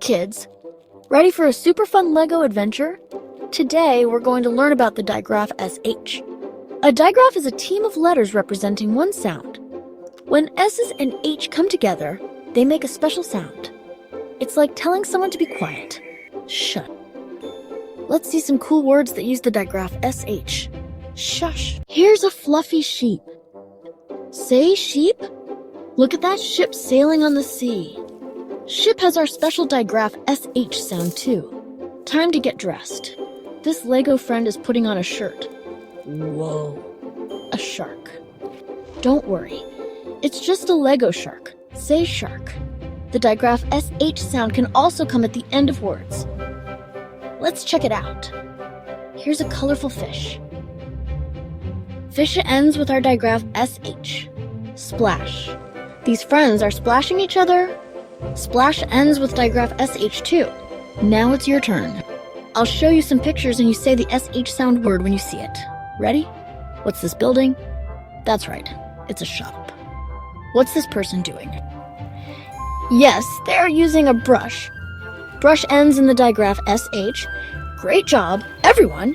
kids! Ready for a super fun Lego adventure? Today, we're going to learn about the digraph SH. A digraph is a team of letters representing one sound. When S's and H come together, they make a special sound. It's like telling someone to be quiet. Shut. Let's see some cool words that use the digraph SH. Shush. Here's a fluffy sheep. Say sheep? Look at that ship sailing on the sea. Ship has our special digraph SH sound too. Time to get dressed. This Lego friend is putting on a shirt. Whoa. A shark. Don't worry. It's just a Lego shark. Say shark. The digraph SH sound can also come at the end of words. Let's check it out. Here's a colorful fish. Fish ends with our digraph SH. Splash. These friends are splashing each other. Splash ends with digraph SH too. Now it's your turn. I'll show you some pictures and you say the SH sound word when you see it. Ready? What's this building? That's right, it's a shop. What's this person doing? Yes, they're using a brush. Brush ends in the digraph SH. Great job, everyone!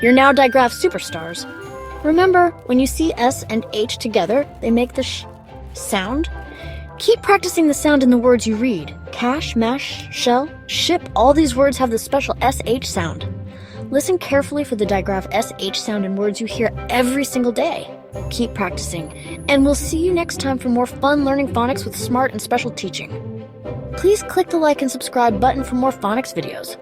You're now digraph superstars. Remember, when you see S and H together, they make the sh sound. Keep practicing the sound in the words you read. Cash, mash, shell, ship, all these words have the special SH sound. Listen carefully for the digraph SH sound in words you hear every single day. Keep practicing, and we'll see you next time for more fun learning phonics with smart and special teaching. Please click the like and subscribe button for more phonics videos.